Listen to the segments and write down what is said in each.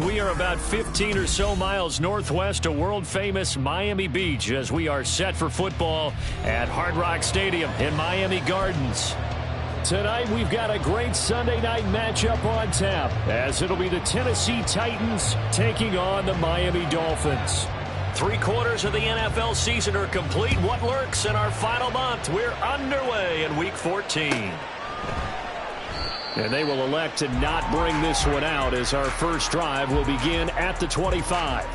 We are about 15 or so miles northwest of world-famous Miami Beach as we are set for football at Hard Rock Stadium in Miami Gardens. Tonight, we've got a great Sunday night matchup on tap, as it'll be the Tennessee Titans taking on the Miami Dolphins. 3/4 of the NFL season are complete. What lurks in our final month? We're underway in Week 14. And they will elect to not bring this one out as our first drive will begin at the 25.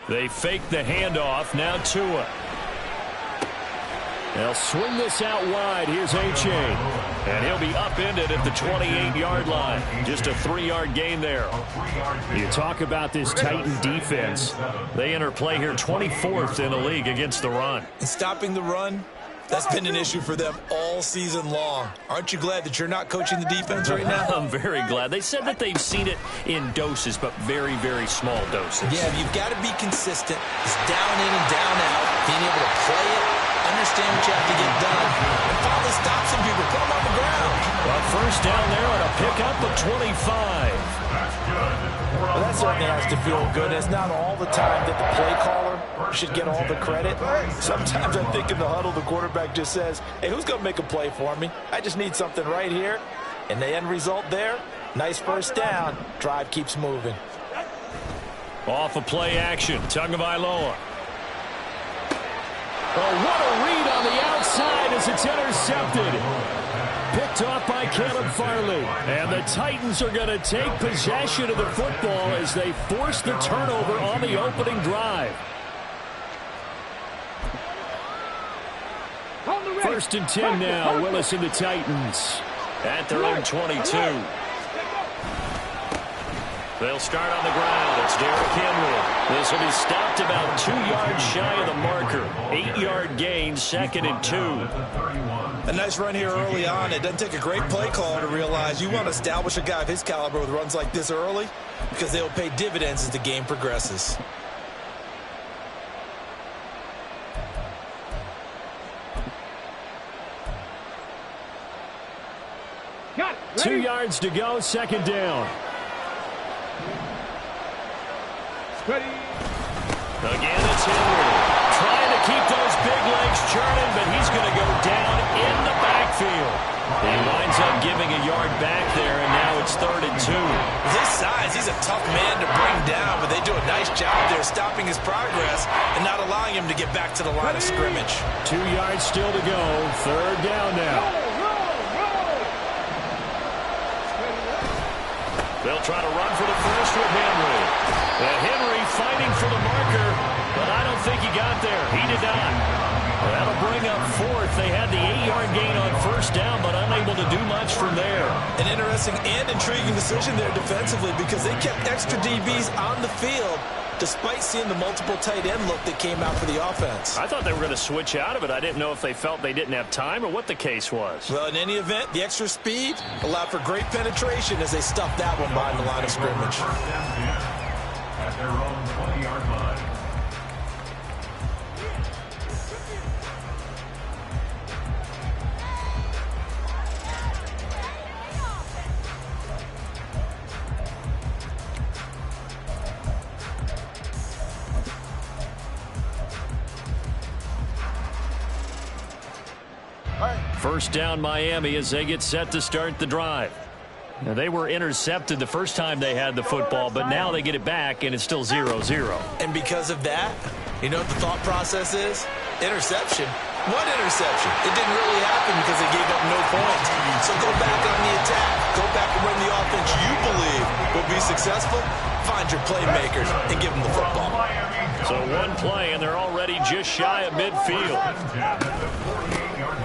They fake the handoff. Now Tua. They'll swing this out wide. Here's A-Chain. And he'll be upended at the 28-yard line. Just a 3-yard gain there. You talk about this Titan defense. They enter play here 24th in the league against the run. And stopping the run, that's been an issue for them all season long. Aren't you glad that you're not coaching the defense right now? I'm very glad. They said that they've seen it in doses, but very, very small doses. Yeah, you've got to be consistent. It's down in and down out. Being able to play it, understand what you have to get done, and finally stop some people, put them on the ground. Well, first down there on a pickup of 25. Well, that certainly has to feel good. It's not all the time that the play caller should get all the credit. Sometimes I think in the huddle, the quarterback just says, hey, who's going to make a play for me? I just need something right here. And the end result there, nice first down. Drive keeps moving. Off of play action, Tagovailoa. Oh, what a read on the outside as it's intercepted. Picked off by Caleb Farley. And the Titans are going to take possession of the football as they force the turnover on the opening drive. First and 10 now, Willis and the Titans at their own 22. They'll start on the ground. It's Derrick Henry. This will be stopped about 2 yards shy of the marker. 8-yard gain, 2nd and 2. A nice run here early on. It doesn't take a great play caller to realize you want to establish a guy of his caliber with runs like this early because they will pay dividends as the game progresses. Got it. 2 yards to go, 2nd down. Ready. Again, it's Henry. Trying to keep those big legs churning, but he's going to go down in the backfield. He winds up giving a yard back there, and now it's 3rd and 2. With his size, he's a tough man to bring down, but they do a nice job there stopping his progress and not allowing him to get back to the line of scrimmage. 2 yards still to go. 3rd down now. They'll try to run for the first with Henry. Henry fighting for the marker, but I don't think he got there. He did not. That'll bring up 4th. They had the 8-yard gain on 1st down, but unable to do much from there. An interesting and intriguing decision there defensively because they kept extra DBs on the field despite seeing the multiple tight end look that came out for the offense. I thought they were going to switch out of it. I didn't know if they felt they didn't have time or what the case was. Well, in any event, the extra speed allowed for great penetration as they stuffed that one behind the line of scrimmage. At their own 20-yard line. First down Miami as they get set to start the drive. Now, they were intercepted the first time they had the football, but now they get it back, and it's still 0-0. And because of that, you know what the thought process is? Interception. What interception? It didn't really happen because they gave up no points. So go back on the attack. Go back and run the offense you believe will be successful. Find your playmakers and give them the football. So one play, and they're already just shy of midfield.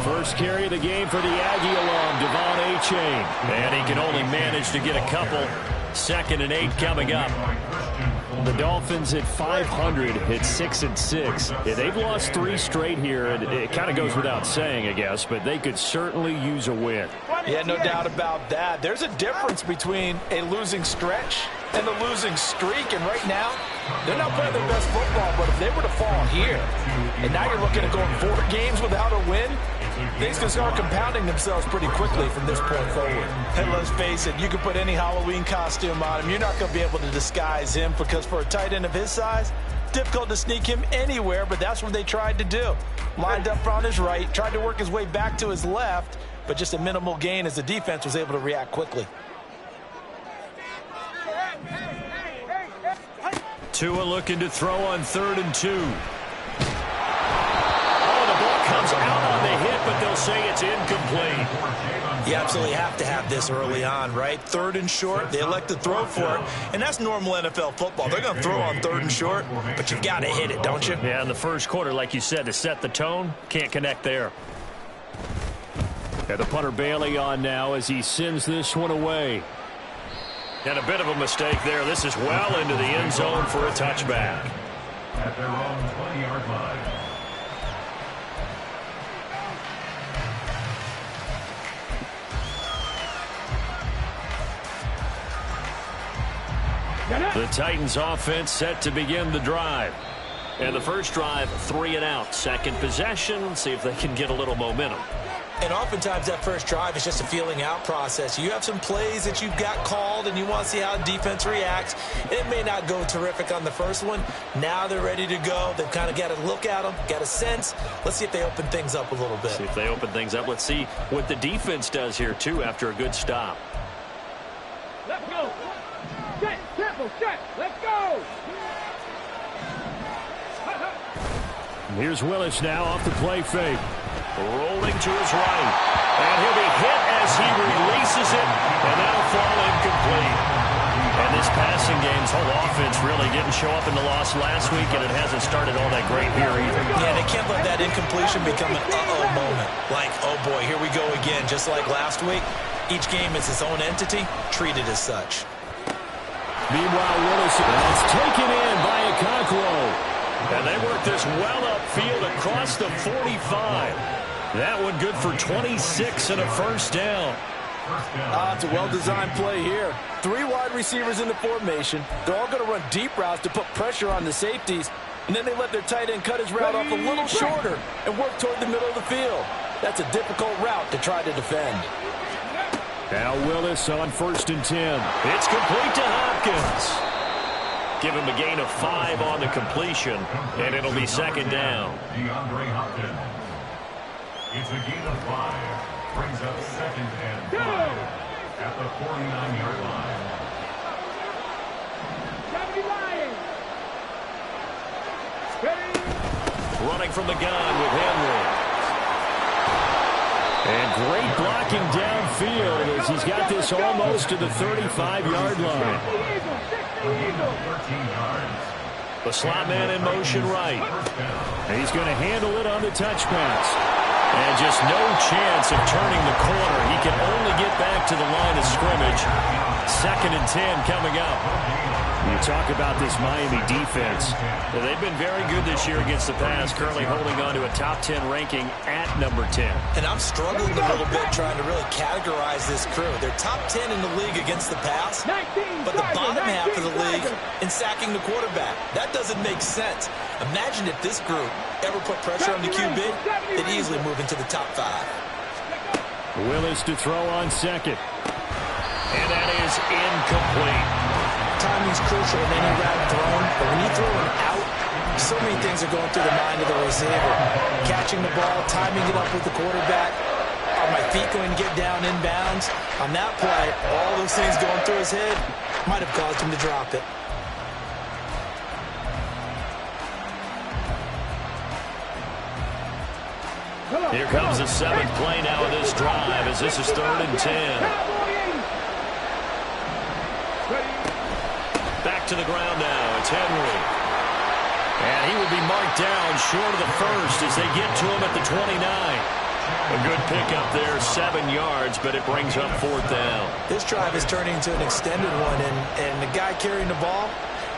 First carry of the game for the Aggie alum, Devon Achane. And he can only manage to get a couple 2nd and 8 coming up. The Dolphins at 500 at 6-6. Yeah, they've lost 3 straight here, and it kind of goes without saying, I guess, but they could certainly use a win. Yeah, no doubt about that. There's a difference between a losing stretch and the losing streak, and right now, they're not playing their best football, but if they were to fall here, and now you're looking at going 4 games without a win, things can start compounding themselves pretty quickly from this point forward. And let's face it, you can put any Halloween costume on him. You're not going to be able to disguise him because for a tight end of his size, difficult to sneak him anywhere, but that's what they tried to do. Lined up on his right, tried to work his way back to his left, but just a minimal gain as the defense was able to react quickly. Tua looking to throw on 3rd and 2. The ball comes out on the hit, but they'll say it's incomplete. You absolutely have to have this early on, right? 3rd and short, they elect to throw for it, and that's normal NFL football. They're going to throw on 3rd and short, but you've got to hit it, don't you? Yeah, in the first quarter, like you said, to set the tone, can't connect there. And the punter Bailey on now as he sends this one away. And a bit of a mistake there. This is well into the end zone for a touchback. At their own 20-yard line. The Titans offense set to begin the drive. And the first drive, 3 and out. Second possession, see if they can get a little momentum. And oftentimes that first drive is just a feeling out process. You have some plays that you've got called and you want to see how defense reacts. It may not go terrific on the first one. Now they're ready to go. They've kind of got to look at them, got a sense. Let's see if they open things up a little bit. See if they open things up. Let's see what the defense does here, too, after a good stop. Let's go. Set, tempo, set. Let's go. Here's Willis now off the play fake. Rolling to his right. And he'll be hit as he releases it. And that'll fall incomplete. And this passing game's whole offense really didn't show up in the loss last week, and it hasn't started all that great here either. Yeah, they can't let that incompletion become an uh-oh moment. Like, oh boy, here we go again. Just like last week, each game is its own entity, treated as such. Meanwhile, Willis, that's taken in by Okonkwo. And they work this well upfield across the 45. That one good for 26 and a first down. It's a well-designed play here. 3 wide receivers in the formation. They're all going to run deep routes to put pressure on the safeties. And then they let their tight end cut his route off a little shorter and work toward the middle of the field. That's a difficult route to try to defend. Now Willis on 1st and 10. It's complete to Hopkins. Give him a gain of 5 on the completion, and it'll be 2nd down. DeAndre Hopkins. It's a gain of 5. Brings up 2nd and 5 at the 49-yard line. Running from the gun with Henry. And great blocking downfield as he's got this almost to the 35-yard line. The slot man in motion right. And he's going to handle it on the touch pass. And just no chance of turning the corner. He can only get back to the line of scrimmage. 2nd and 10 coming up. You talk about this Miami defense. Well, they've been very good this year against the pass, currently holding on to a top 10 ranking at number 10. And I'm struggling a little bit trying to really categorize this crew. They're top 10 in the league against the pass, but the bottom half of the league in sacking the quarterback. That doesn't make sense. Imagine if this group ever put pressure on the QB, they'd easily move into the top 5. Willis to throw on 2nd. And that is incomplete. Timing's crucial in any route thrown, but when you throw an out, so many things are going through the mind of the receiver. Catching the ball, timing it up with the quarterback. Are my feet going to get down inbounds? On that play, all those things going through his head might have caused him to drop it. Here comes the 7th play now of this drive as this is 3rd and 10. Back to the ground now. It's Henry. And he will be marked down short of the first as they get to him at the 29. A good pickup there, 7 yards, but it brings up 4th down. This drive is turning into an extended one, and the guy carrying the ball,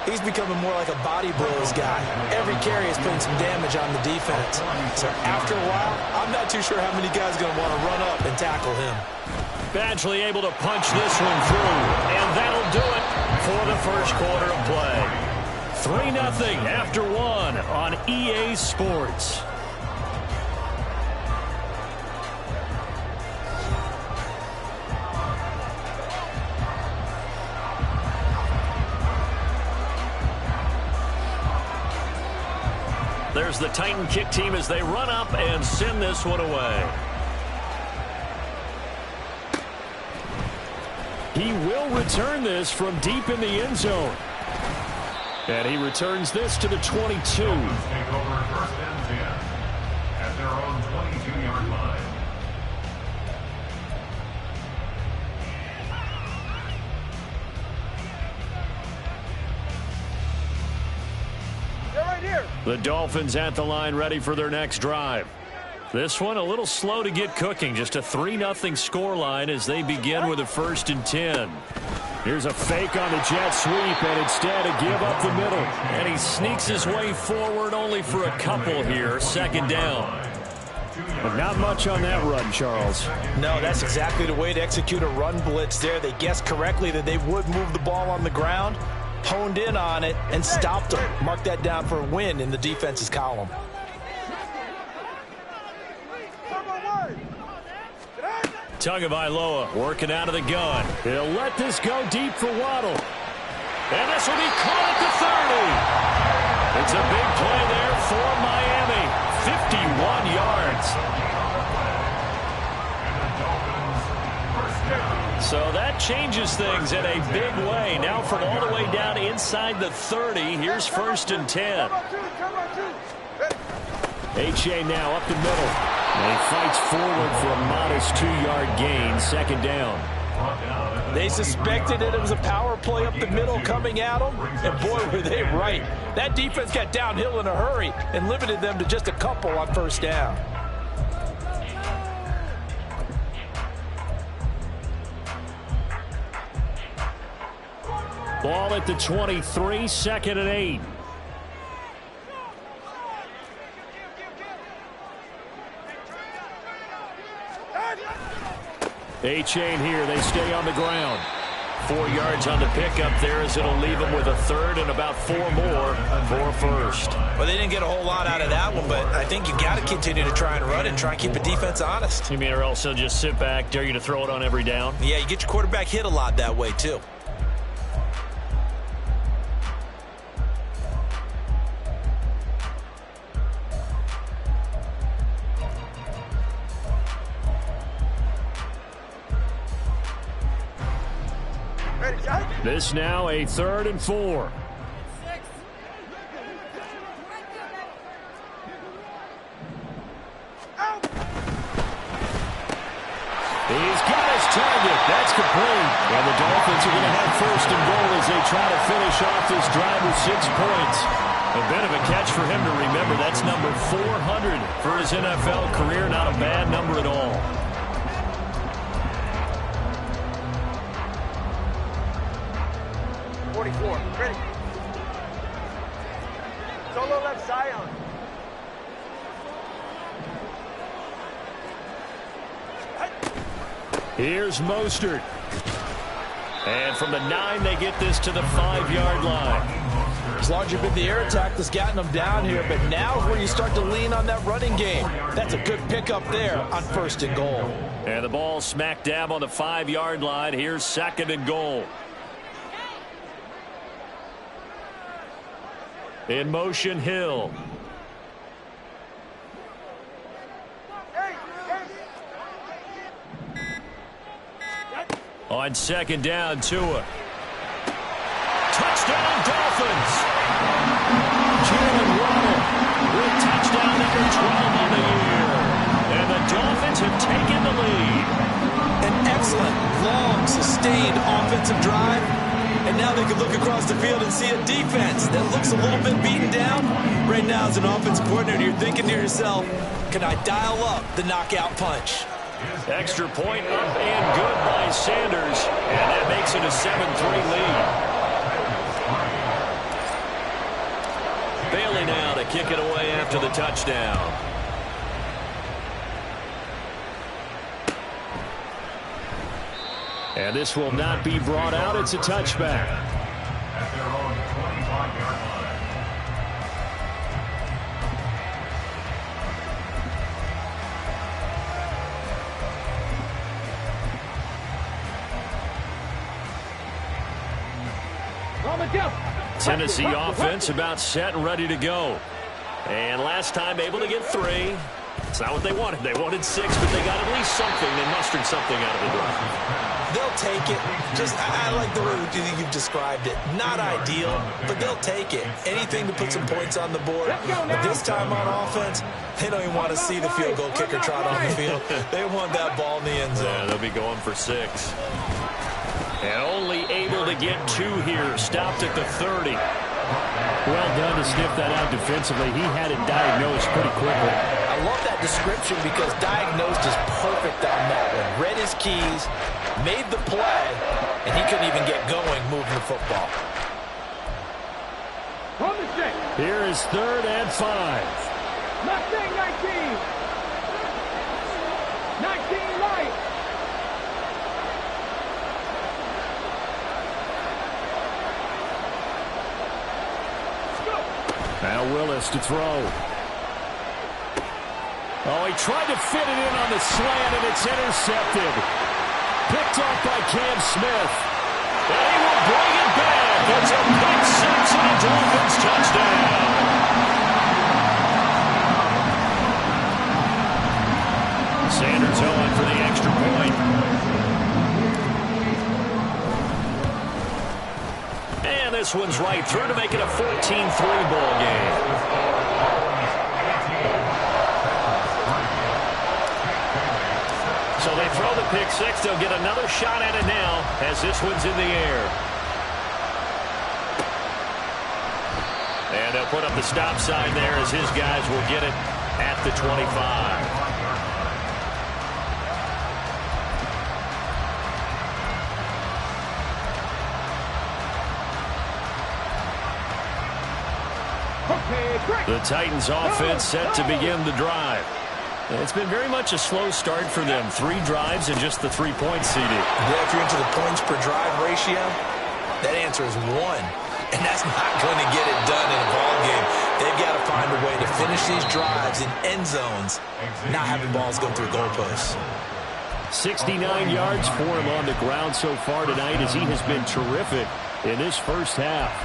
he's becoming more like a body blows guy. Every carry is putting some damage on the defense. So after a while, I'm not too sure how many guys are going to want to run up and tackle him. Badgley able to punch this one through, and that'll do it for the first quarter of play. 3-0 after 1 on EA Sports. There's the Titan kick team as they run up and send this one away. He will return this from deep in the end zone. And he returns this to the 22. Take over 1st and 10 at their own 22-yard line. They're right here. The Dolphins at the line ready for their next drive. This one a little slow to get cooking. Just a 3-0 scoreline as they begin with a 1st and 10. Here's a fake on the jet sweep, and instead a give up the middle. And he sneaks his way forward only for a couple here. 2nd down. But not much on that run, Charles. No, that's exactly the way to execute a run blitz there. They guessed correctly that they would move the ball on the ground, honed in on it, and stopped them. Mark that down for a win in the defense's column. Tagovailoa working out of the gun. He'll let this go deep for Waddle. And this will be caught at the 30. It's a big play there for Miami. 51 yards. So that changes things in a big way. Now from all the way down inside the 30, here's 1st and 10. H.A. now up the middle. And he fights forward for a modest 2-yard gain. 2nd down. They suspected that it was a power play up the middle coming at them, and boy, were they right. That defense got downhill in a hurry and limited them to just a couple on 1st down. Ball at the 23, 2nd and 8. A-chain here. They stay on the ground. 4 yards on the pickup there as it'll leave them with a 3rd and about 4 more for 1st. Well, they didn't get a whole lot out of that one, but I think you got to continue to try and run and try and keep the defense honest. You mean or else they'll just sit back, dare you to throw it on every down? Yeah, you get your quarterback hit a lot that way, too. This now a 3rd and 4. He's got his target. That's complete. And the Dolphins are going to have 1st and goal as they try to finish off this drive with 6 points. A bit of a catch for him to remember. That's number 400 for his NFL career. Not a bad number at all. Ready. Solo left Zion. Here's Mostert. And from the 9, they get this to the 5-yard line. It's largely been the air attack that's gotten them down here, but now is where you start to lean on that running game. That's a good pickup there on 1st and goal. And the ball smack dab on the 5-yard line. Here's 2nd and goal. In motion, Hill. On 2nd down, Tua. Touchdown, Dolphins. Jalen Waddle with touchdown number 12 on the year. And the Dolphins have taken the lead. An excellent, long, sustained offensive drive. And now they can look across the field and see a defense that looks a little bit beaten down. Right now, as an offensive coordinator, you're thinking to yourself, can I dial up the knockout punch? Extra point up and good by Sanders. And that makes it a 7-3 lead. Bailey now to kick it away after the touchdown. And this will not be brought out. It's a touchback. At their own 25-yard line. Tennessee offense about set and ready to go. And last time able to get 3. It's not what they wanted. They wanted 6, but they got at least something. They mustered something out of the drive. They'll take it. Just, I like the way you've described it. Not ideal, but they'll take it. Anything to put some points on the board. But this time on offense, they don't even want to see the field goal kicker trot on the field. They want that ball in the end zone. Yeah, they'll be going for 6. And only able to get 2 here. Stopped at the 30. Well done to sniff that out defensively. He had it diagnosed pretty quickly. I love that description because diagnosed is perfect on that one. Read his keys, made the play, and he couldn't even get going moving the football. Here is 3rd and 5. Mustang 19. 19 right. Now Willis to throw. Oh, he tried to fit it in on the slant, and it's intercepted. Picked off by Cam Smith. And he will bring it back. It's a pick 6 and a Dolphins touchdown. Sanders on for the extra point. And this one's right through to make it a 14-3 ball game. So they throw the pick 6. They'll get another shot at it now as this one's in the air. And they'll put up the stop sign there as his guys will get it at the 25. The Titans offense set to begin the drive. It's been very much a slow start for them. 3 drives and just the 3-point CD. Yeah, if you're into the points per drive ratio, that answer is 1. And that's not going to get it done in a ball game. They've got to find a way to finish these drives in end zones, not having balls go through goalposts. 69 yards for him on the ground so far tonight as he has been terrific in this first half.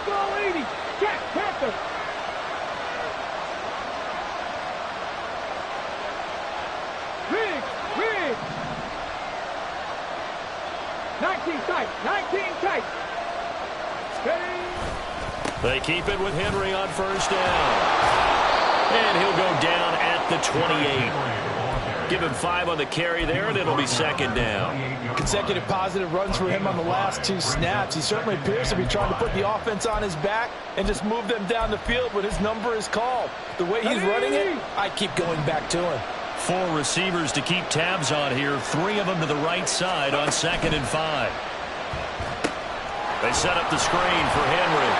Ball 80. Jack Panther. Riggs. 19 tight. 19 tight. Steady. They keep it with Henry on first down. And he'll go down at the 28. Give him 5 on the carry there, and it'll be 2nd down. Consecutive positive runs for him on the last 2 snaps. He certainly appears to be trying to put the offense on his back and just move them down the field when his number is called. The way he's running it, I keep going back to him. 4 receivers to keep tabs on here. 3 of them to the right side on 2nd and 5. They set up the screen for Henry.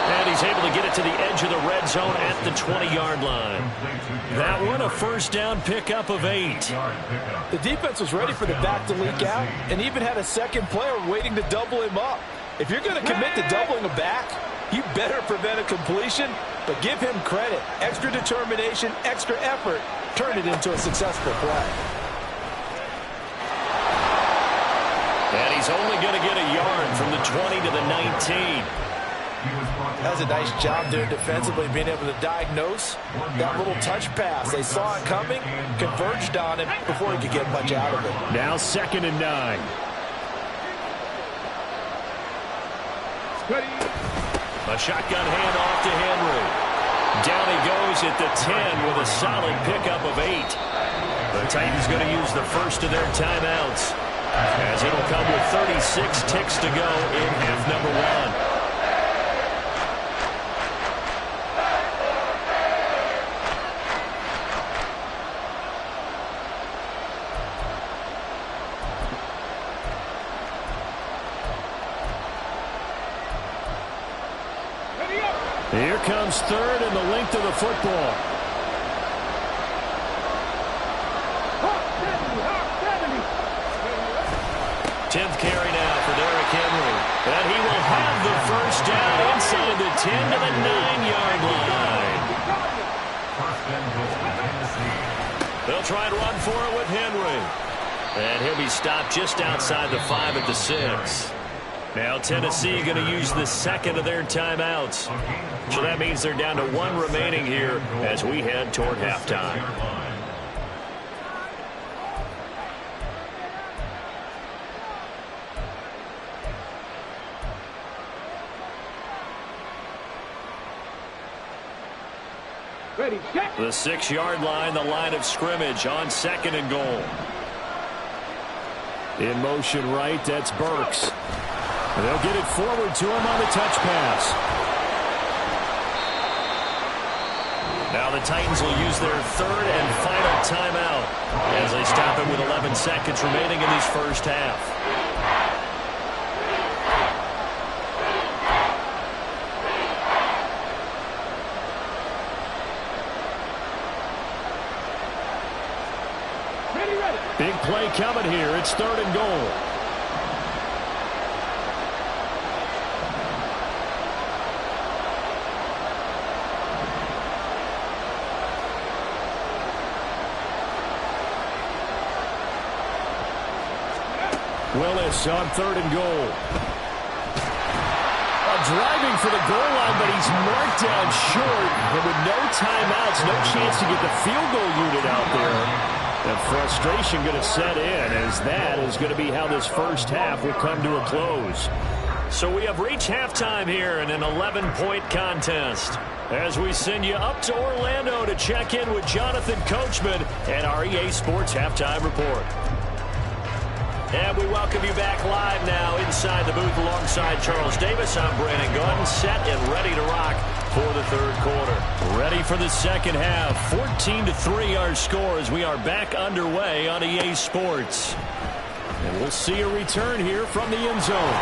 And he's able to get it to the edge of the red zone at the 20-yard line. That one a first down pickup of 8. The defense was ready for the back to leak out and even had a second player waiting to double him up. If you're going to commit to doubling a back, you better prevent a completion, but give him credit. Extra determination, extra effort, turn it into a successful play. And he's only going to get a yard from the 20 to the 19. That was a nice job there defensively, being able to diagnose that little touch pass. They saw it coming, converged on it before he could get much out of it. Now 2nd and 9. A shotgun handoff to Henry. Down he goes at the 10 with a solid pickup of 8. The Titans going to use the first of their timeouts, as it'll come with 36 ticks to go in half number 1. Here comes third and the length of the football. 10th carry now for Derrick Henry. And he will have the first down inside the 10 to the 9-yard line. They'll try and run for it with Henry. And he'll be stopped just outside the 5 at the 6. Now Tennessee going to use the second of their timeouts. So that means they're down to 1 remaining here as we head toward halftime. Ready, set. The 6-yard line, the line of scrimmage on 2nd and goal. In motion right, that's Burks. They'll get it forward to him on the touch pass. Now the Titans will use their 3rd and final timeout as they stop it with 11 seconds remaining in this first half. Big play coming here. It's 3rd and goal. Willis on 3rd and goal. Driving for the goal line, but he's marked down short. And with no timeouts, no chance to get the field goal unit out there. And frustration going to set in, as that is going to be how this first half will come to a close. So we have reached halftime here in an 11-point contest, as we send you up to Orlando to check in with Jonathan Coachman and our EA Sports Halftime Report. And we welcome you back live now inside the booth alongside Charles Davis. I'm Brandon Gaudin, set and ready to rock for the 3rd quarter. Ready for the 2nd half. 14-3 our score as we are back underway on EA Sports. And we'll see a return here from the end zone.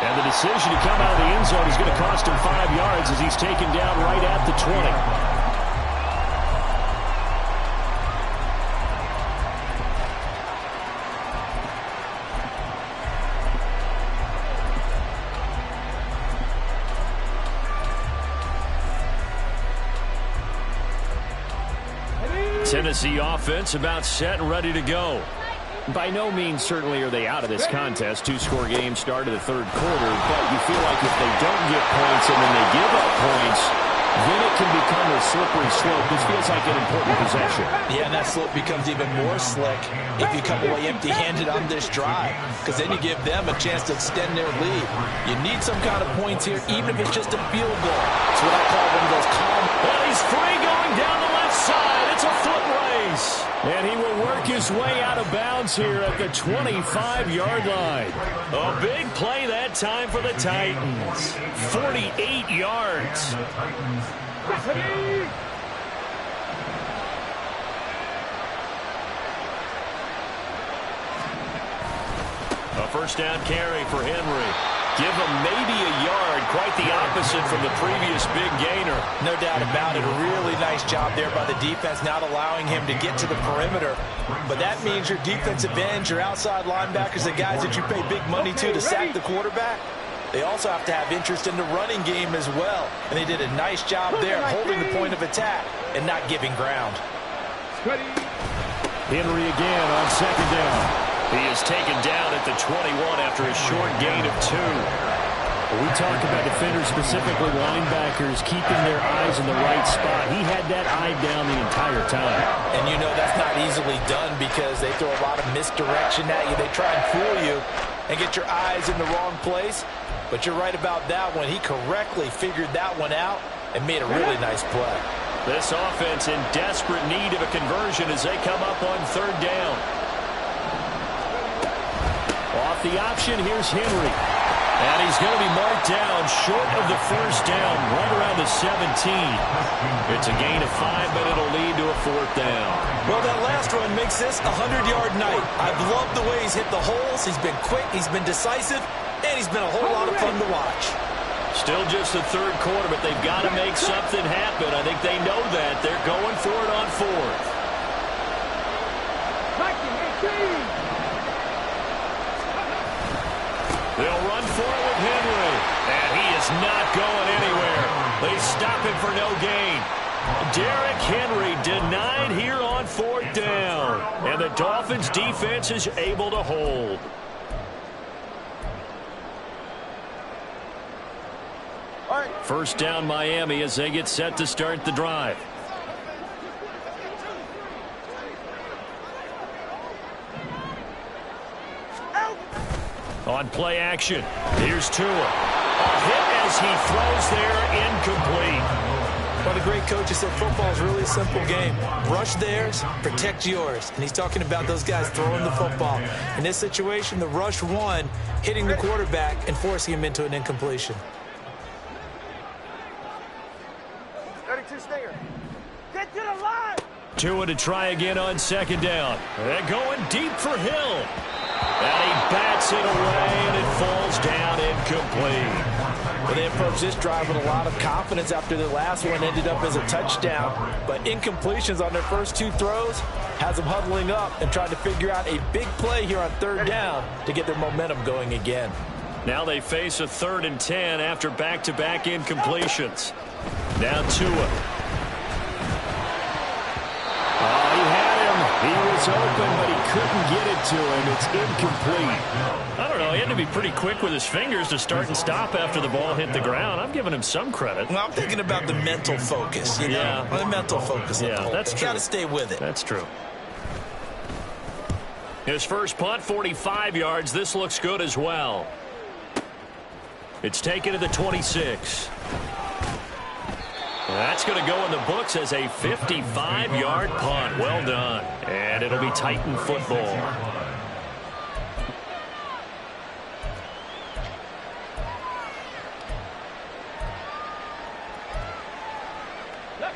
And the decision to come out of the end zone is going to cost him 5 yards as he's taken down right at the 20. Tennessee offense about set and ready to go. By no means certainly are they out of this contest. 2-score game start of the 3rd quarter, but you feel like if they don't get points and then they give up points, then it can become a slippery slope. This feels like an important possession. Yeah, and that slope becomes even more slick if you come away empty-handed on this drive, because then you give them a chance to extend their lead. You need some kind of points here, even if it's just a field goal. It's what I call one of those calm. Well, he's free going down the left side. It's a foot race. And he will work his way out of bounds here at the 25-yard line. A big play that time for the Titans. 48 yards. A first down carry for Henry. Give him maybe a yard, quite the opposite from the previous big gainer. No doubt about it. A really nice job there by the defense, not allowing him to get to the perimeter. But that means your defensive ends, your outside linebackers, the guys that you pay big money to sack the quarterback, they also have to have interest in the running game as well. And they did a nice job there holding the point of attack and not giving ground. Henry again on 2nd down. He is taken down at the 21 after a short gain of 2. We talk about defenders, specifically linebackers, keeping their eyes in the right spot. He had that eye down the entire time. And you know that's not easily done because they throw a lot of misdirection at you. They try and fool you and get your eyes in the wrong place. But you're right about that one. He correctly figured that one out and made a really nice play. This offense in desperate need of a conversion as they come up on third down. Off the option, here's Henry. And he's going to be marked down short of the first down, right around the 17. It's a gain of 5, but it'll lead to a fourth down. Well, that last run makes this a 100-yard night. I've loved the way he's hit the holes. He's been quick, he's been decisive, and he's been a whole lot of fun to watch. Still just the third quarter, but they've got to make something happen. I think they know that. They're going for it on fourth. They'll run for it with Henry. And he is not going anywhere. They stop him for no gain. Derrick Henry denied here on fourth down. And the Dolphins defense is able to hold. First down Miami as they get set to start the drive. On play action, here's Tua. A hit as he throws there, incomplete. But a great coach has said football is really a simple game. Rush theirs, protect yours. And he's talking about those guys throwing the football. In this situation, the rush won, hitting the quarterback and forcing him into an incompletion. 32 Stinger. Get to the line. Tua to try again on second down. They're going deep for Hill. And he bats it away, and it falls down incomplete. Well, they approached this drive with a lot of confidence after the last one ended up as a touchdown. But incompletions on their first two throws has them huddling up and trying to figure out a big play here on third down to get their momentum going again. Now they face a 3rd and 10 after back-to-back incompletions. Now Tua. Oh, he had him. He was open, but he couldn't get it to him. It's incomplete. I don't know. He had to be pretty quick with his fingers to start and stop after the ball hit the ground. I'm giving him some credit. Well, I'm thinking about the mental focus, you know? Yeah. The mental focus. Yeah, that's true. Got to stay with it. That's true. His first punt, 45 yards. This looks good as well. It's taken to the 26. That's going to go in the books as a 55-yard punt. Well done. And it'll be Titan football.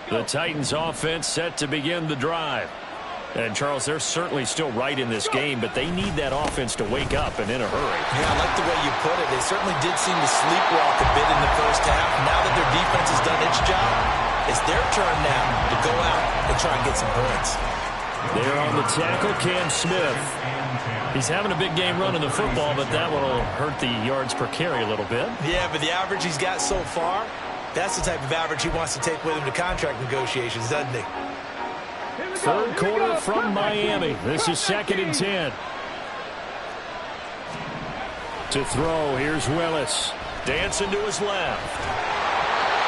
The Titans offense set to begin the drive. And, Charles, they're certainly still right in this game, but they need that offense to wake up and in a hurry. Yeah, I like the way you put it. They certainly did seem to sleepwalk a bit in the first half. Now that their defense has done its job, it's their turn now to go out and try and get some points. There on the tackle, Cam Smith. He's having a big game running the football, but that one will hurt the yards per carry a little bit. Yeah, but the average he's got so far, that's the type of average he wants to take with him to contract negotiations, doesn't he? Third quarter from Miami. This is 2nd and 10. To throw, here's Willis. Dancing to his left.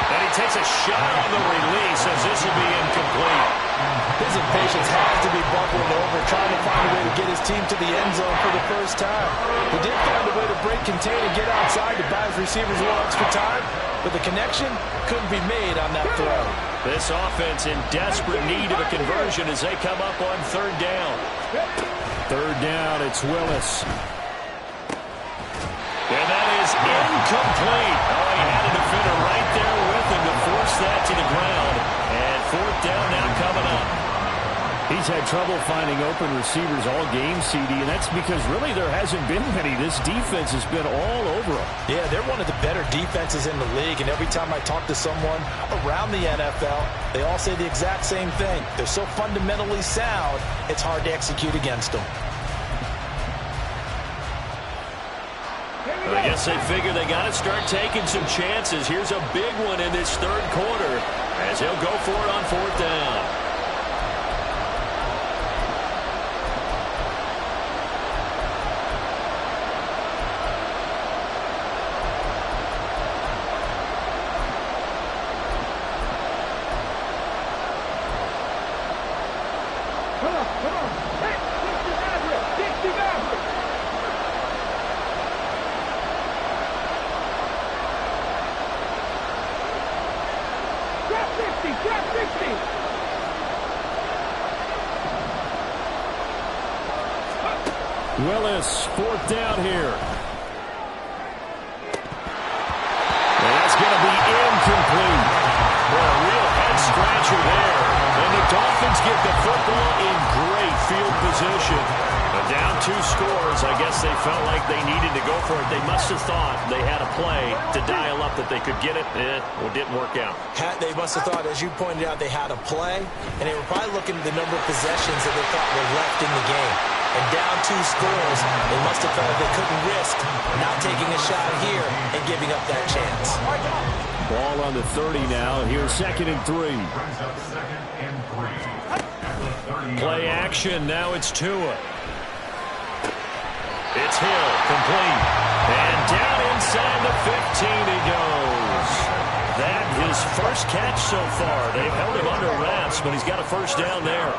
And he takes a shot on the release as this will be incomplete. His impatience has to be bubbling over, trying to find a way to get his team to the end zone for the first time. He did find a way to break contain and get outside to buy his receivers a little extra time, but the connection couldn't be made on that throw. This offense in desperate need of a conversion as they come up on third down. Third down, it's Willis. And that is incomplete. Oh, he had a defender right there with him to force that to the ground. And fourth down now coming up. He's had trouble finding open receivers all game, CD, and that's because really there hasn't been many. This defense has been all over them. Yeah, they're one of the better defenses in the league, and every time I talk to someone around the NFL, they all say the exact same thing. They're so fundamentally sound, it's hard to execute against them. I guess they figure they got to start taking some chances. Here's a big one in this third quarter as he'll go for it on fourth down. Trap 60. Willis, fourth down here. And that's going to be incomplete. Well, a real head-scratcher there. And the Dolphins get the football in great field position. Down 2 scores. I guess they felt like they needed to go for it. They must have thought they had a play to dial up that they could get it. It didn't work out. They must have thought, as you pointed out, they had a play, and they were probably looking at the number of possessions that they thought were left in the game. And down 2 scores, they must have felt they couldn't risk not taking a shot here and giving up that chance. Ball on the 30 now. Here's 2nd and 3. Play action. Now it's Tua. It's Hill, complete. And down inside the 15 he goes. That his first catch so far. They've held him under wraps, but he's got a first down there.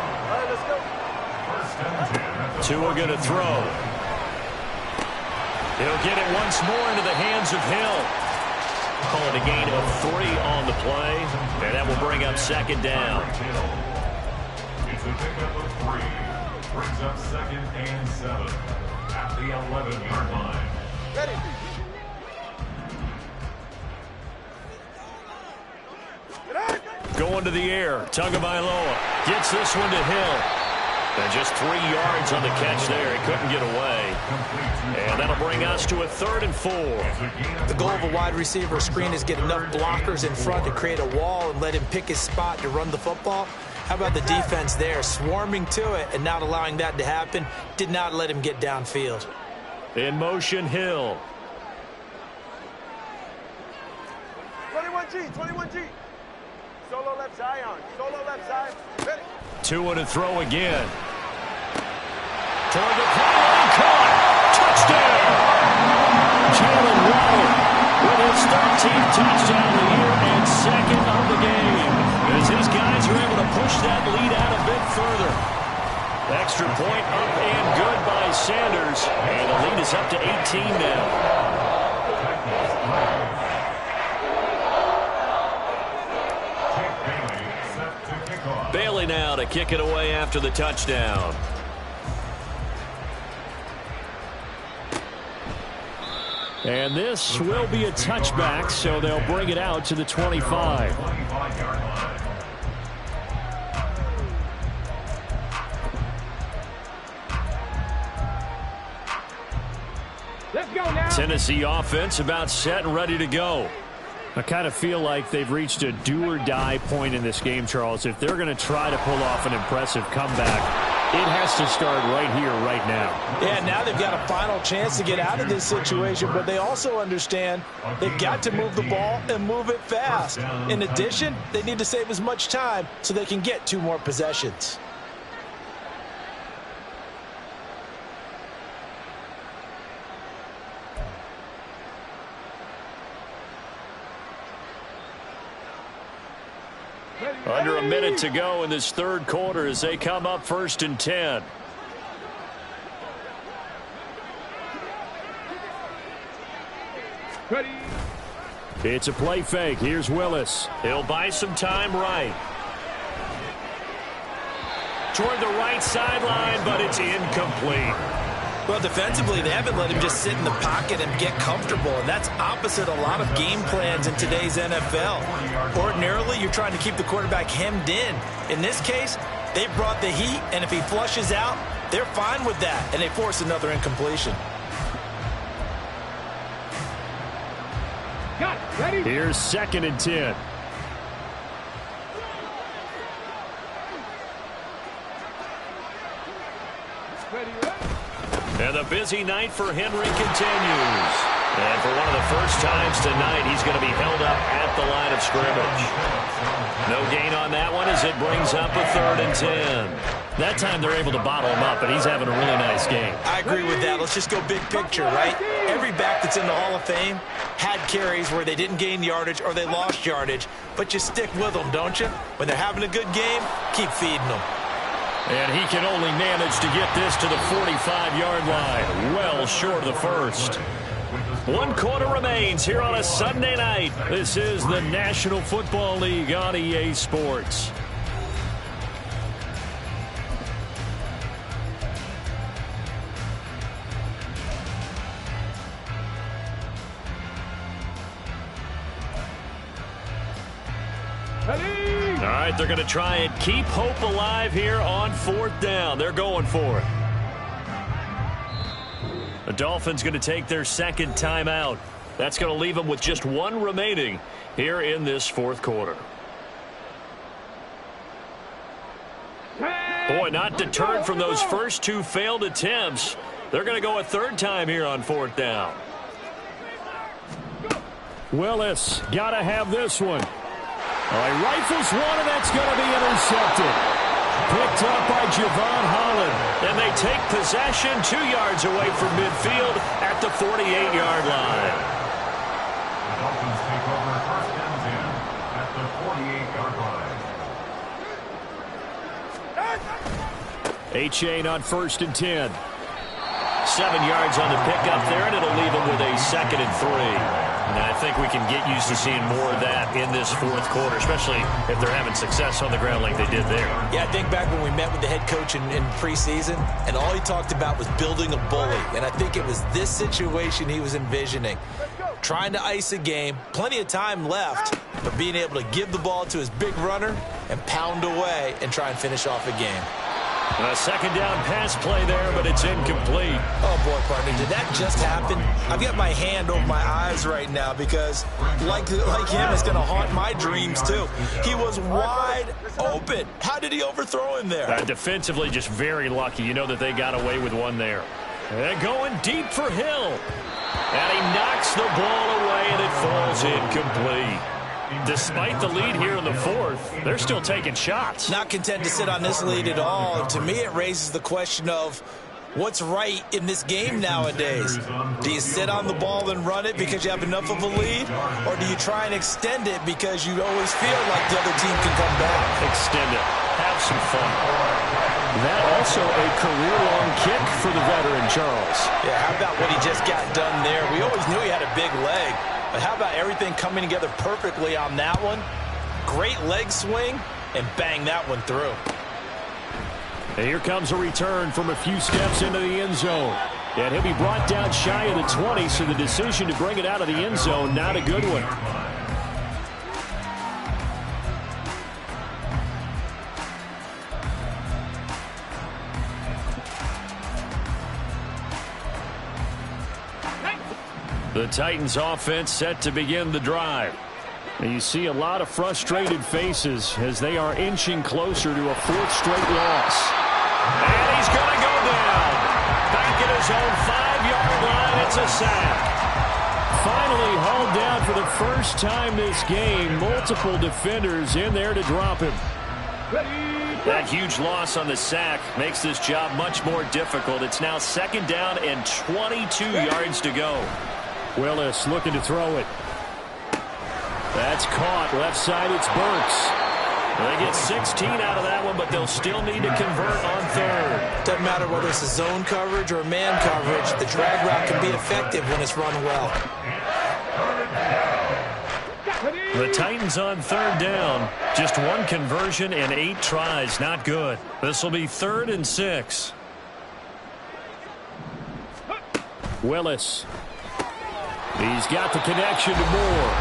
Tua going to throw. He'll get it once more into the hands of Hill. Call it a gain of 3 on the play, and that will bring up 2nd down. It's a pickup of 3. Brings up 2nd and 7. At the 11-yard line. Ready. Going to the air. Tagovailoa gets this one to Hill. And just 3 yards on the catch there. He couldn't get away. And that'll bring us to a 3rd and 4. The goal of a wide receiver screen is get enough blockers in front to create a wall and let him pick his spot to run the football. How about the defense there, swarming to it and not allowing that to happen? Did not let him get downfield. In motion, Hill. 21G, 21G. Solo left side on. Solo left side. Ready. Tua to throw again. Toward the pylon, caught. Touchdown! Jalen Waddle with his 13th touchdown of the year and 2nd of the game. As his guys are able to push that lead out a bit further. Extra point up and good by Sanders. And the lead is up to 18 now. Bailey now to kick it away after the touchdown. And this will be a touchback, so they'll bring it out to the 25. Let's go now. Tennessee offense about set and ready to go. I kind of feel like they've reached a do-or-die point in this game, Charles. If they're going to try to pull off an impressive comeback, it has to start right here, right now. Yeah, now they've got a final chance to get out of this situation, but they also understand they've got to move the ball and move it fast. In addition, they need to save as much time so they can get 2 more possessions. Under a minute to go in this 3rd quarter as they come up 1st and 10. Ready. It's a play fake. Here's Willis. He'll buy some time right. Toward the right sideline, but it's incomplete. Well, defensively, they haven't let him just sit in the pocket and get comfortable, and that's opposite a lot of game plans in today's NFL. Ordinarily, you're trying to keep the quarterback hemmed in. In this case, they brought the heat, and if he flushes out, they're fine with that, and they force another incompletion. Got it. Ready. Here's 2nd and 10. Ready, ready. And the busy night for Henry continues. And for one of the first times tonight, he's going to be held up at the line of scrimmage. No gain on that one as it brings up a 3rd and 10. That time they're able to bottle him up, and he's having a really nice game. I agree with that. Let's just go big picture, right? Every back that's in the Hall of Fame had carries where they didn't gain yardage or they lost yardage, but you stick with them, don't you? When they're having a good game, keep feeding them. And he can only manage to get this to the 45-yard line, well short of the first. 1 quarter remains here on a Sunday night. This is the National Football League on EA Sports. All right, they're going to try and keep hope alive here on 4th down. They're going for it. The Dolphins going to take their second timeout. That's going to leave them with just 1 remaining here in this 4th quarter. Boy, not deterred from those first 2 failed attempts. They're going to go a 3rd time here on 4th down. Willis got to have this one. He rifles one, and that's going to be intercepted. Picked up by Javon Holland. And they take possession 2 yards away from midfield at the 48-yard line. The Dolphins take over 1st and 10 at the 48-yard line. Achane on 1st and 10. 7 yards on the pickup there, and it'll leave them with a 2nd and 3. And I think we can get used to seeing more of that in this 4th quarter, especially if they're having success on the ground like they did there. Yeah, I think back when we met with the head coach in preseason, and all he talked about was building a bully. And I think it was this situation he was envisioning. Trying to ice a game, plenty of time left, but being able to give the ball to his big runner and pound away and try and finish off a game. A 2nd down pass play there, but it's incomplete. Oh, boy, partner, did that just happen? I've got my hand over my eyes right now because, like him, it's going to haunt my dreams, too. He was wide open. How did he overthrow him there? Defensively, just very lucky. You know that they got away with one there. And going deep for Hill. And he knocks the ball away, and it falls incomplete. Despite the lead here in the 4th, they're still taking shots. Not content to sit on this lead at all. To me, it raises the question of what's right in this game nowadays. Do you sit on the ball and run it because you have enough of a lead? Or do you try and extend it because you always feel like the other team can come back? Extend it. Have some fun. That also a career-long kick for the veteran, Charles. Yeah, how about what he just got done there? We always knew he had a big leg. But how about everything coming together perfectly on that one? Great leg swing, and bang that one through. And here comes a return from a few steps into the end zone. And he'll be brought down shy of the 20, so the decision to bring it out of the end zone, not a good one. The Titans offense set to begin the drive. And you see a lot of frustrated faces as they are inching closer to a 4th straight loss. And he's going to go down. Back at his own 5-yard line, it's a sack. Finally hauled down for the first time this game. Multiple defenders in there to drop him. That huge loss on the sack makes this job much more difficult. It's now 2nd down and 22 yards to go. Willis looking to throw it. That's caught. Left side, it's Burks. They get 16 out of that one, but they'll still need to convert on 3rd. Doesn't matter whether it's a zone coverage or a man coverage. The drag route can be effective when it's run well. The Titans on 3rd down. Just 1 conversion and 8 tries. Not good. This will be 3rd and 6. Willis. He's got the connection to Moore.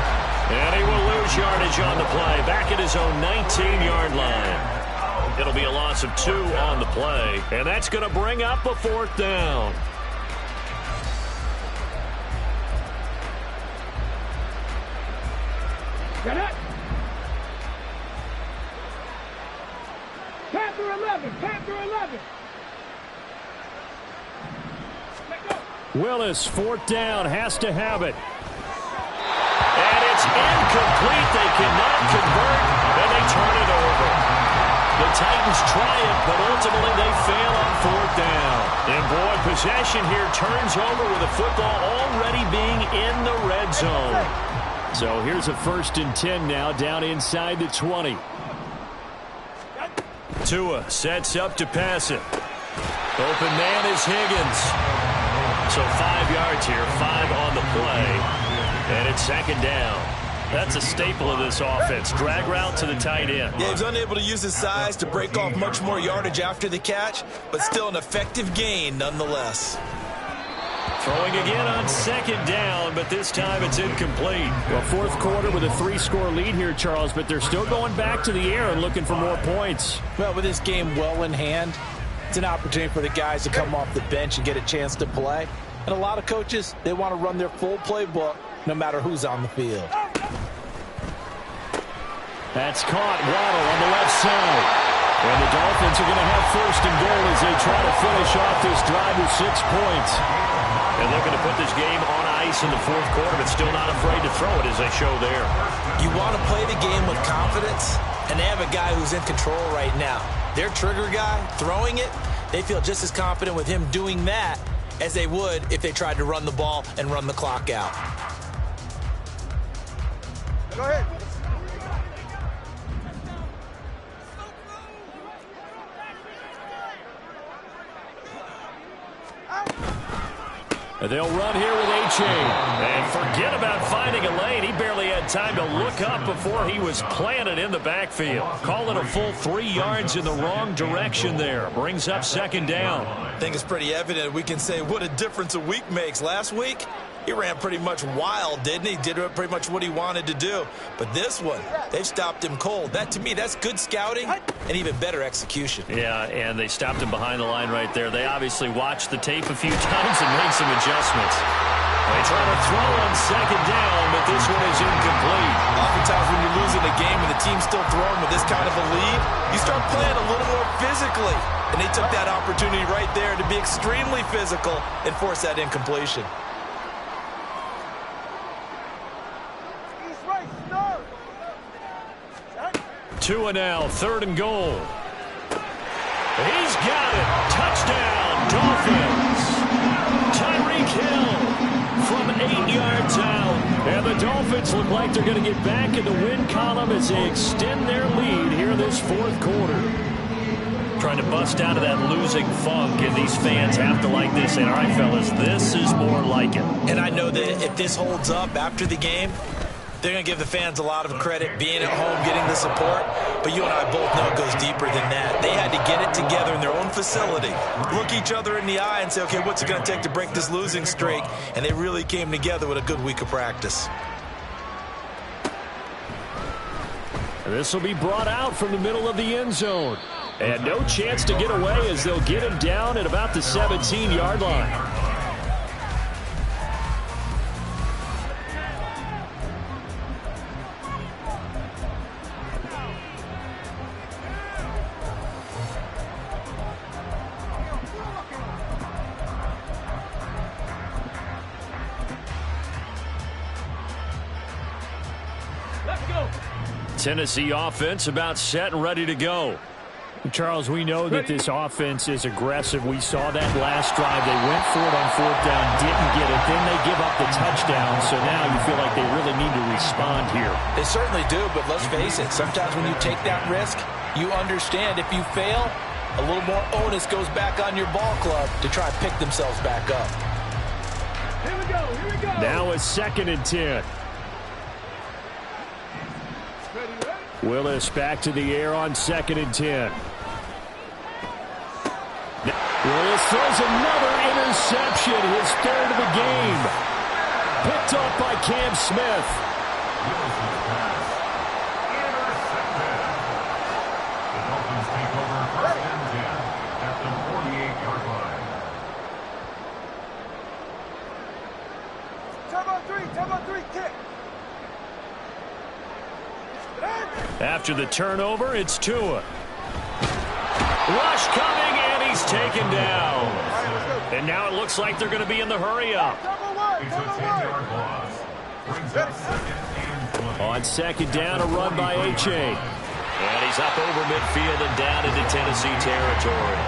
And he will lose yardage on the play. Back at his own 19-yard line. It'll be a loss of 2 on the play. And that's going to bring up a 4th down. Get it. Panther 11. Panther 11. Willis, 4th down, has to have it. And it's incomplete. They cannot convert, and they turn it over. The Titans try it, but ultimately they fail on 4th down. And boy, possession here turns over with the football already being in the red zone. So here's a 1st and 10 now, down inside the 20. Tua sets up to pass it. Open man is Higgins. So 5 yards here, 5 on the play. And it's second down. That's a staple of this offense. Drag route to the tight end. Yeah, he's unable to use his size to break off much more yardage after the catch, but still an effective gain nonetheless. Throwing again on second down, but this time it's incomplete. Well, fourth quarter with a 3-score lead here, Charles, but they're still going back to the air and looking for more points. Well, with this game well in hand, it's an opportunity for the guys to come off the bench and get a chance to play. And a lot of coaches, they want to run their full playbook no matter who's on the field. That's caught. Waddle on the left side. And the Dolphins are going to have first and goal as they try to finish off this drive with 6 points. And looking to put this game on ice in the fourth quarter, but still not afraid to throw it as they show there. You want to play the game with confidence, and they have a guy who's in control right now. Their trigger guy, throwing it, they feel just as confident with him doing that as they would if they tried to run the ball and run the clock out. Go ahead. They'll run here with Achane. And forget about finding a lane. He barely had time to look up before he was planted in the backfield. Call it a full 3 yards in the wrong direction there. Brings up second down. I think it's pretty evident we can say what a difference a week makes. Last week, he ran pretty much wild, didn't he? Did pretty much what he wanted to do. But this one, they've stopped him cold. That, to me, that's good scouting and even better execution. Yeah, and they stopped him behind the line right there. They obviously watched the tape a few times and made some adjustments. They try to throw on second down, but this one is incomplete. Oftentimes when you're losing a game and the team's still throwing with this kind of a lead, you start playing a little more physically. And they took that opportunity right there to be extremely physical and force that incompletion. Two and now, third and goal. He's got it. Touchdown, Dolphins. Tyreek Hill from 8 yards out. And the Dolphins look like they're going to get back in the win column as they extend their lead here this fourth quarter. Trying to bust out of that losing funk, and these fans have to like this. And all right, fellas, this is more like it. And I know that if this holds up after the game, they're going to give the fans a lot of credit, being at home, getting the support. But you and I both know it goes deeper than that. They had to get it together in their own facility, look each other in the eye and say, okay, what's it going to take to break this losing streak? And they really came together with a good week of practice. This will be brought out from the middle of the end zone. And no chance to get away as they'll get him down at about the 17-yard line. Tennessee offense about set and ready to go. Charles, we know that this offense is aggressive. We saw that last drive. They went for it on fourth down, didn't get it. Then they give up the touchdown. So now you feel like they really need to respond here. They certainly do, but let's face it. Sometimes when you take that risk, you understand if you fail, a little more onus goes back on your ball club to try and pick themselves back up. Here we go. Here we go. Now it's 2nd and 10. Willis back to the air on 2nd and 10. Willis throws another interception, his third of the game. Picked off by Cam Smith. The Dolphins take over 1st and 10 at the 48-yard line. Time on three, kick. After the turnover, it's Tua. Rush coming, and he's taken down. And now it looks like they're going to be in the hurry-up. It's a 10-yard loss. Brings up 2nd and 20. On second down, a run by Achane. And he's up over midfield and down into Tennessee territory.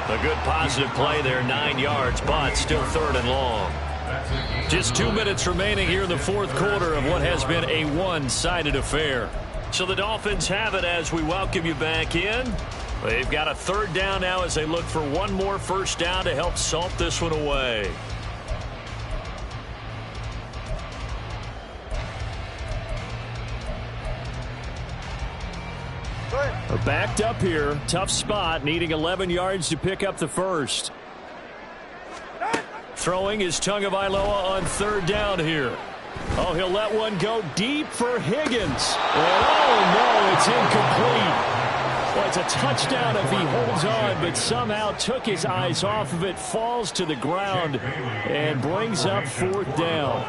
A good positive play there, 9 yards, but still 3rd and long. Just 2 minutes remaining here in the fourth quarter of what has been a one-sided affair. So the Dolphins have it as we welcome you back in. They've got a 3rd down now as they look for one more first down to help salt this one away. Backed up here. Tough spot, needing 11 yards to pick up the first. Throwing is Tagovailoa on third down here. Oh, he'll let one go deep for Higgins. And oh, no, it's incomplete. Well, it's a touchdown if he holds on, but somehow took his eyes off of it, falls to the ground, and brings up fourth down.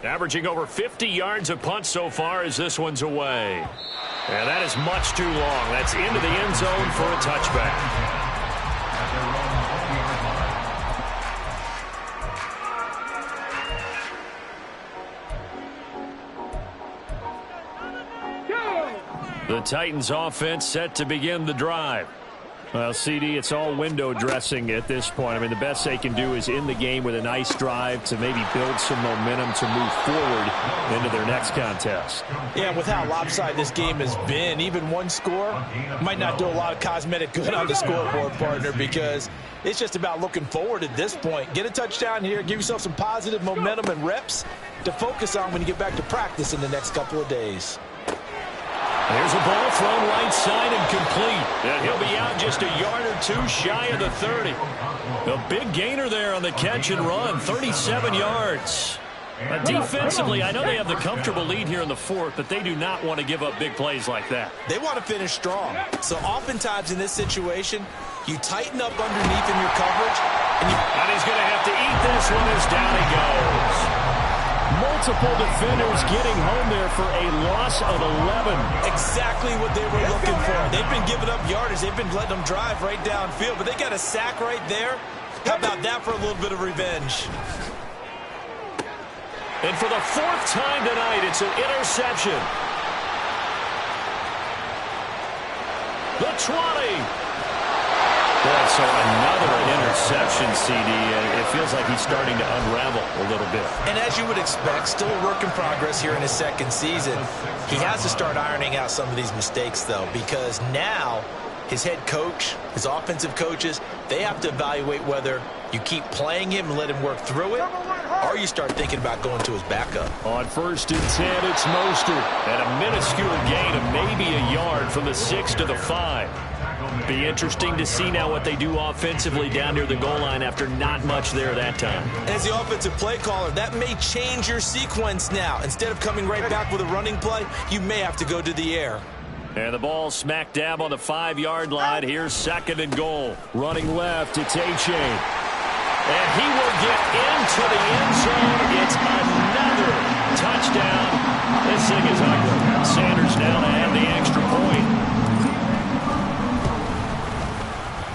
Averaging over 50 yards a punt so far as this one's away. And that is much too long. That's into the end zone for a touchback. The Titans offense set to begin the drive. Well, CD, it's all window dressing at this point. I mean, the best they can do is in the game with a nice drive to maybe build some momentum to move forward into their next contest. Yeah, with how lopsided this game has been, even one score might not do a lot of cosmetic good on the scoreboard, partner, because it's just about looking forward at this point. Get a touchdown here, give yourself some positive momentum and reps to focus on when you get back to practice in the next couple of days. There's a ball thrown right side and complete. And he'll be out just a yard or two shy of the 30. A big gainer there on the catch and run, 37 yards. Defensively, I know they have the comfortable lead here in the fourth, but they do not want to give up big plays like that. They want to finish strong. So oftentimes in this situation, you tighten up underneath in your coverage. And he's going to have to eat this one as down he goes. Multiple defenders getting home there for a loss of 11. Exactly what they were looking for. They've been giving up yardage. They've been letting them drive right downfield, but they got a sack right there. How about that for a little bit of revenge? And for the fourth time tonight, it's an interception. The 20. Yeah, so another interception, CD. It feels like he's starting to unravel a little bit. And as you would expect, still a work in progress here in his second season. He has to start ironing out some of these mistakes, though, because now his head coach, his offensive coaches, they have to evaluate whether you keep playing him and let him work through it, or you start thinking about going to his backup. On 1st and 10, it's Mostert at a minuscule gain of maybe a yard from the 6 to the 5. Be interesting to see now what they do offensively down near the goal line after not much there that time. As the offensive play caller, that may change your sequence now. Instead of coming right back with a running play, you may have to go to the air. And the ball smack dab on the 5-yard line. Here's 2nd and goal. Running left, it's A-Chain. And he will get into the end zone. It's another touchdown. This thing is ugly. Sanders now to add the extra point.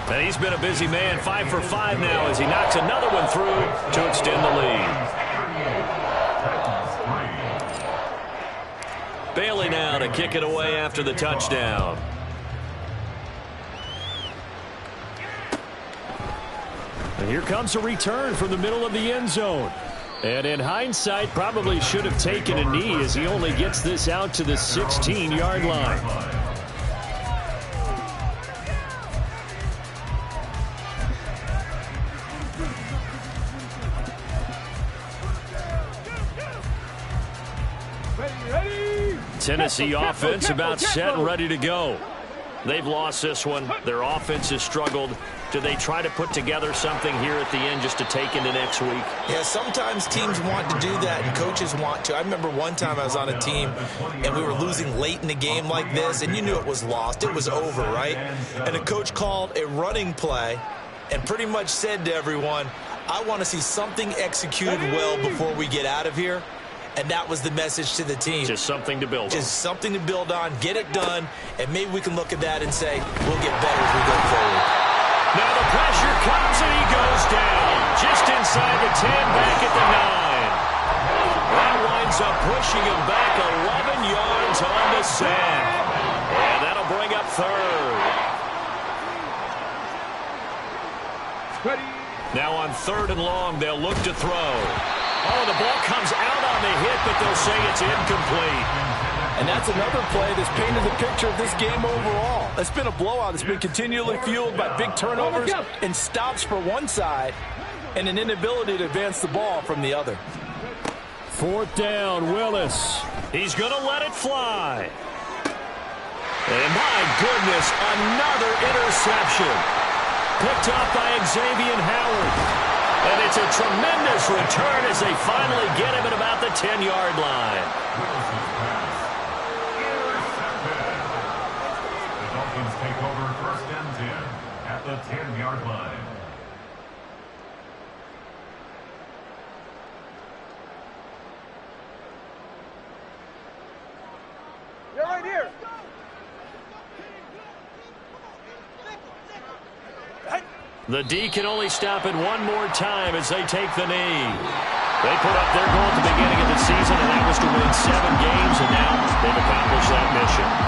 And he's been a busy man, 5 for 5 now as he knocks another one through to extend the lead. Bailey now to kick it away after the touchdown. And here comes a return from the middle of the end zone. And in hindsight, probably should have taken a knee as he only gets this out to the 16-yard line. Tennessee offense about set and ready to go. They've lost this one. Their offense has struggled. Do they try to put together something here at the end just to take into next week? Yeah, sometimes teams want to do that and coaches want to. I remember one time I was on a team and we were losing late in the game like this, and you knew it was lost. It was over, right? And a coach called a running play and pretty much said to everyone, I want to see something executed well before we get out of here. And that was the message to the team. Just something to build on. Just something to build on, get it done, and maybe we can look at that and say, we'll get better as we go forward. Now the pressure comes and he goes down. Just inside the 10, back at the 9. That winds up pushing him back 11 yards on the sack. And that'll bring up 3rd. Now on 3rd and long, they'll look to throw. Oh, the ball comes out on the hit, but they'll say it's incomplete. And that's another play that's painted the picture of this game overall. It's been a blowout. It's been continually fueled by big turnovers and stops for one side and an inability to advance the ball from the other. 4th down, Willis. He's going to let it fly. And my goodness, another interception. Picked up by Xavier Howard. And it's a tremendous return as they finally get him at about the 10-yard line. Willis's pass. Intercepted. The Dolphins take over 1st and 10 at the 10-yard line. You're right here. The D can only stop it one more time as they take the knee. They put up their goal at the beginning of the season, and that was to win 7 games, and now they've accomplished that mission.